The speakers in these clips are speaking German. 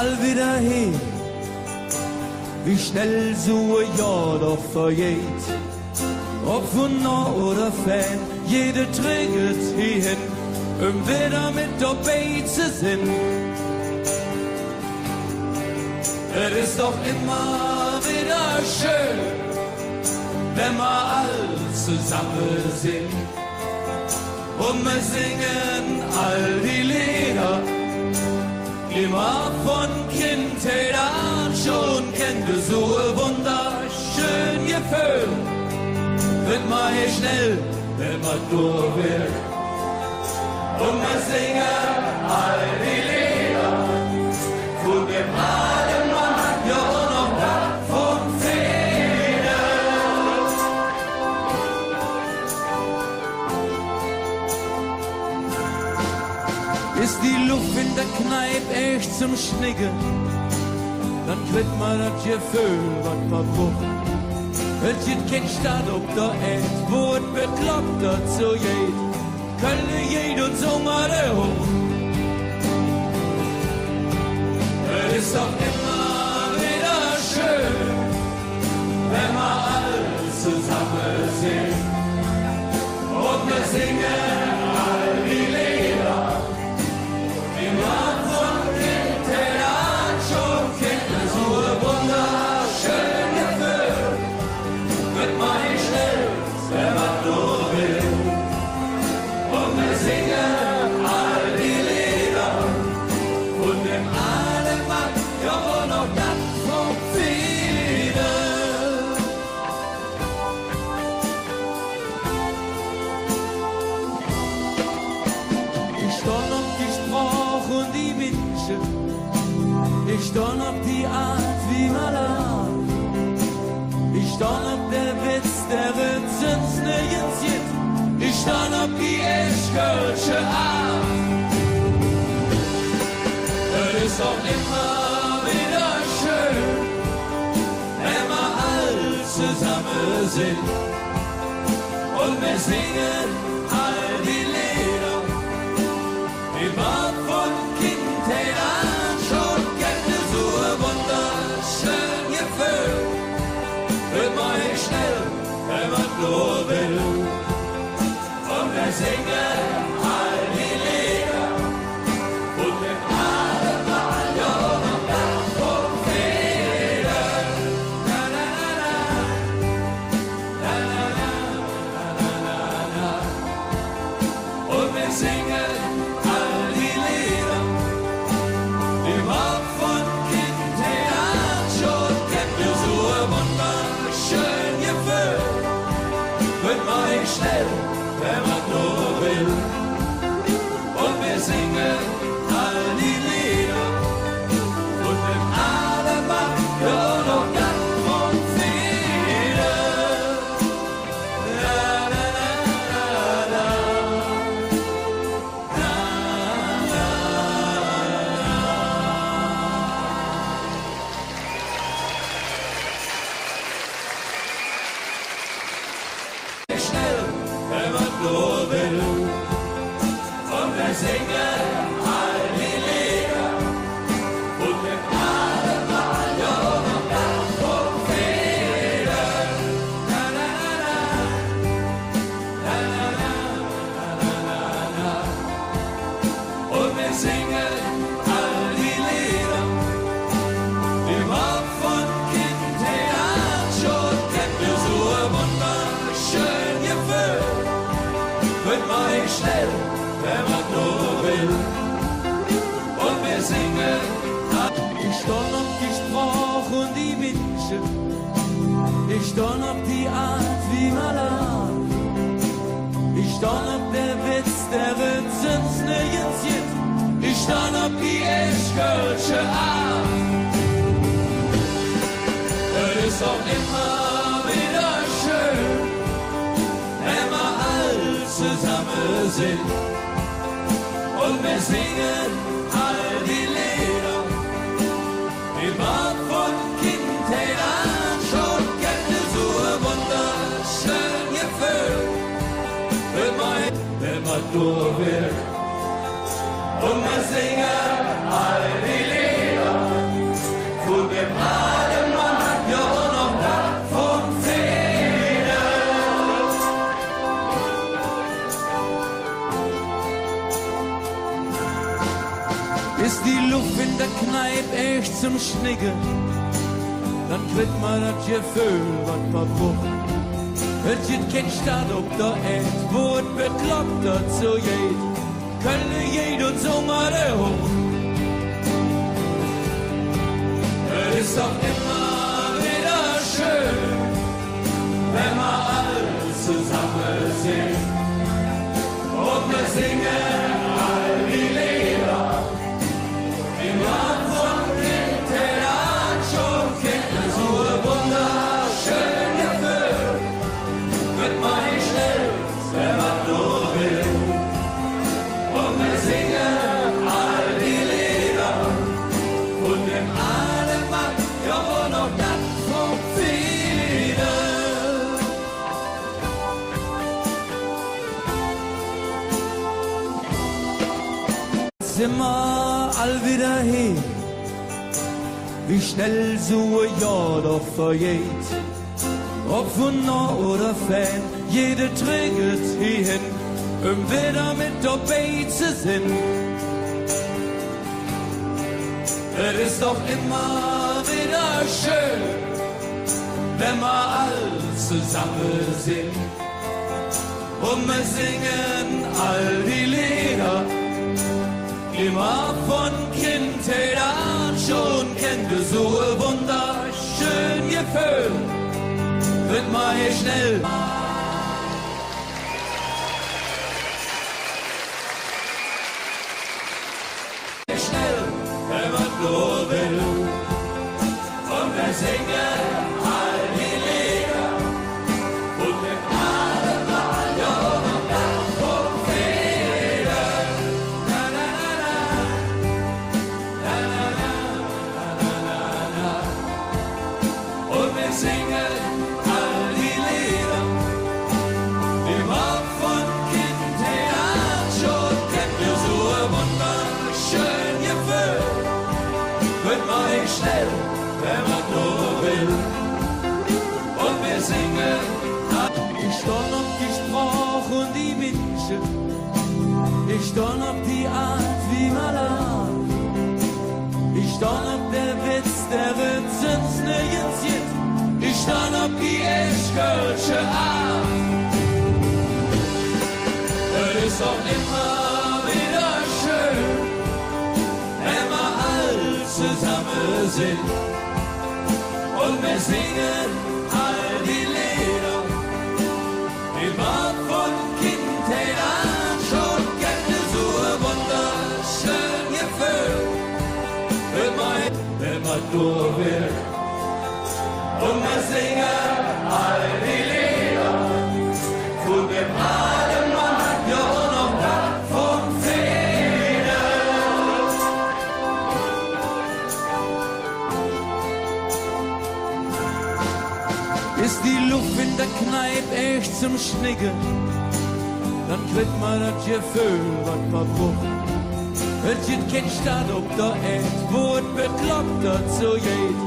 all wieder hin. Wie schnell so ein Jahr doch vergeht. Ob von nah oder fern, jede trägt hierhin, wieder mit dabei zu sind. Es ist doch immer wieder schön, wenn wir all zusammen sind. Und wir singen all die Lieder, die wir von Kindheit an schon kennen. So ein wunderschön Gefühl wird man hier schnell, wenn man durch will. Und wir singen all die Lieder von dem alten Mann, ja und noch das von Feder. Ist die Luft in der Kneipe echt zum Schnicken, dann kriegt man das Gefühl, was man braucht. Es gibt kein Stadt auf der Erde, wo es bekloppt dazu geht. Köln geht und Sommer der hoch. Es ist doch immer wieder schön, wenn wir alle zusammen sind. Und wir singen all die Lieder, die man von Kindheit an schon kennt. So ein wunderschön Gefühl wird man nicht schnell, wenn man nur will. Und wir singen all die Lieder von dem alten Mann, ja und noch das vom Feder. Ich stand auf die Sprache und die Menschen, ich stand auf die Art, wie man lacht. Ich stand auf der Witz, der wird uns nirgends gibt. Ich stand auf die Eschkölsche Art. Es ist auch immer wieder schön, wenn wir all zusammen sind. Und wir singen all die Lieder, die man von Kindheit an schon kennt. So ein wunderschön Gefühl wird man nicht schnell, wenn man nur will. Und wir singen all die Lieder und dem alten Mann, ja und das vom Feder. Na na na na, na na na, na na na. Und wir singen all die Lieder, die man von Kindheit an schon kennt. So ein wunderschön Gefühl wird man nicht schnell, wenn man nur will. Und wir singen all die Lieder und dem alten Mann, ja noch ganz von Feder. La la la la la, la la la. Schnell, wenn man nur will. Und wir singen all die Lieder und dem alten Mann, ja und das vom Feder. Na na na na, na na na, na na na. Und wir singen all die Lieder, die man von Kindheit an schon kennt. So ein wunderschön Gefühl wird man nicht schnell, wenn man nur will. Und wir singen. Ich stand auf die Sprache und die Menschen, ich stand auf die Art, wie man lacht. Ich stand auf der Witz, der wird uns nirgends gibt. Ich stand auf die Eschkölsche Art. Es ist auch immer wieder schön, wenn wir all zusammen sind. Und wir singen all die Lieder, die man von Kindheit an schon kennt. So ein wunderschön Gefühl wird man, wenn man nur will. Und wir singen all die Lieder, in der Kneipe echt zum Schnicken, dann kriegt man das Gefühl, was man braucht. Es gibt kein Stadt ob der Erd, wo es bekloppt dazu geht. Köln geht und so mal der hoch. Es ist doch immer wieder schön, wenn wir alle zusammen sind. Und wir singen all die Lieder, die man von Kindheit an schon kennt. So wunderschön gefüllt, wird man nicht schnell, wenn man nur will. Und wir singen all die Lieder von dem einen Mann, ja wo noch das vom Frieden. Sind wir all wieder hin, wie schnell so ein Jahr doch vergeht. Ob Wunder oder Fan, jede trägt hierhin, um wieder mit dabei zu sein. Es ist doch immer wieder schön, wenn wir all zusammen sind. Und wir singen all die Lieder, immer von Kindheit an schon kennt. So ein wunderschön Gefühl, wird man hier schnell. Schnell, wenn man nur will. Und wir singen all die Lieder und mit allem Mal, ja, und dann vom Frieden. Na, na, na, na, na, na, na, na, na, na. Und wir singen all die Lieder, die man von Kindheit an schon kennt. Wir so ein wunderschön Gefühl, wird man nicht schnell, wenn man nur will. Und wir singen, ich stand auf die Sprache und die Menschen, ich stand auf die Art, wie man lacht, ich stand auf der Witz, der wird uns nirgends gibt, ich stand auf die echte Art. Es ist doch immer wieder schön, wenn wir alle zusammen sind. Und wir singen all die Lieder, die man von Kindheit an schon kennt. So ein wunderschön Gefühl, wenn man nur will. Und wir singen all die Lieder von dem einen Mann, ja und noch das vom Frieden. Ist die Luft in der Kneipe echt zum Schnicken, dann kriegt man das Gefühl, was man braucht. Es gibt kein Stadt ob der Erd, wo es bekloppt dazu geht.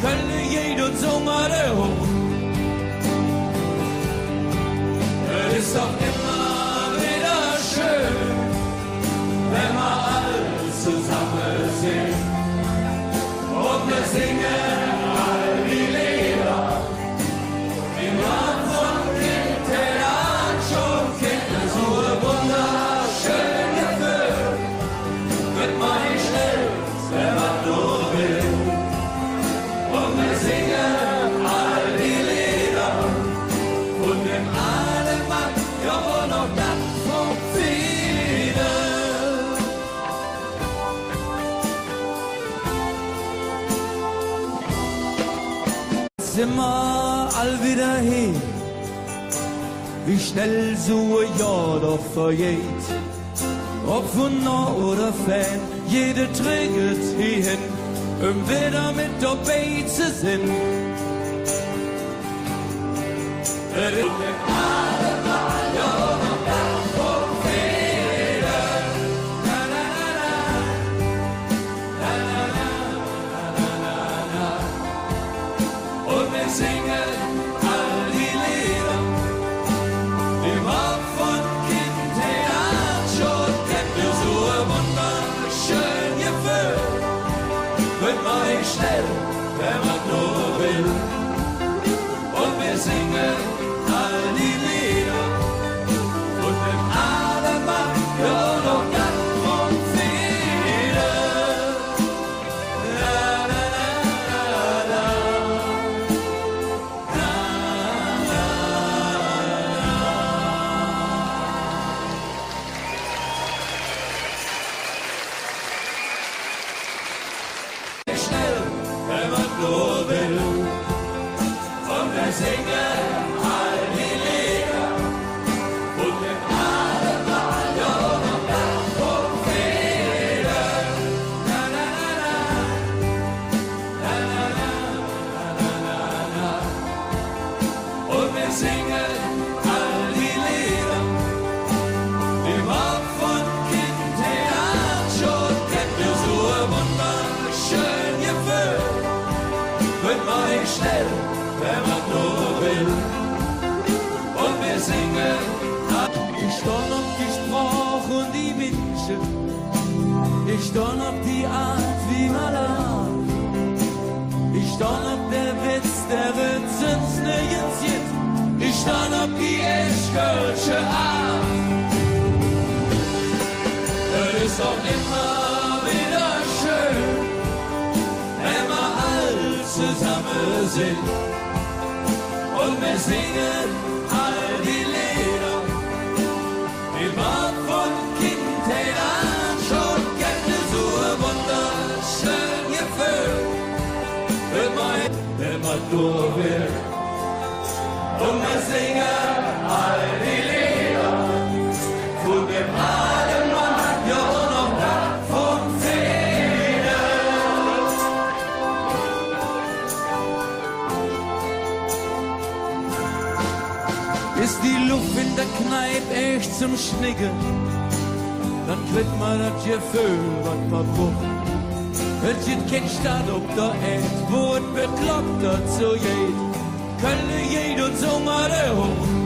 Köln geht und so mal der hoch. Es ist doch immer wieder schön, wenn wir alle zusammen sind. Und wir singen all die Lieder, die man von Kindheit an schon kennt. So ein wunderschön Gefühl, wird man nicht schnell, wenn man nur will. Und wir singen all die Lieder von dem einen Mann, ja wo noch das vom Frieden. Sind wir all wieder hin, wie schnell so ein Jahr doch vergeht. Ob Wunder oder Fan, jede trägt hierhin, um wieder mit dabei zu sein. Es ist alle Mal, ja, und dann vom Frieden. Na, na, na, na, na, na, na, na, na, na. Und wir singen all die Lieder, die man von Kindheit an schon kennt. So ein wunderschön Gefühl, wird man nicht schnell, wenn man nur will. Und wir singen all die Lieder und mit allem Mann, ja noch ganz und viele. La, la, la, la, schnell, wenn man nur will. Und wir singen all die Lieder und mit allem Mann, ja noch ganz und viele. La, la, la, la, la, la, la, la, la. Und wir singen all die Lieder, die man von Kindheit an schon kennt. Wir so wunderschön gefüllt, wird man nicht schnell, wenn man nur will. Und wir singen. Ich stand auf die Sprache und die Wünsche, ich stand auf die Art, wie man lacht. Ich stand auf der Witz, der wird uns nirgends gibt. Ich stand auf die eschkölsche Art. Es ist auch immer wieder schön, wenn wir all zusammen sind. Und wir singen all die Lieder, die man von Kindheit an schon kennt. So wunderschön gefüllt, wenn man nur will. Und wir singen all die Lieder, von dem allen Mann, ja noch ganz von Federn. Ist die Luft in der Kneipe echt zum Schnicken, dann kriegt man das Gefühl, was man braucht. Es gibt kein Stadt auf der Erde, wo es bekloppt dazu geht. Kölle geht und so mal der hoch.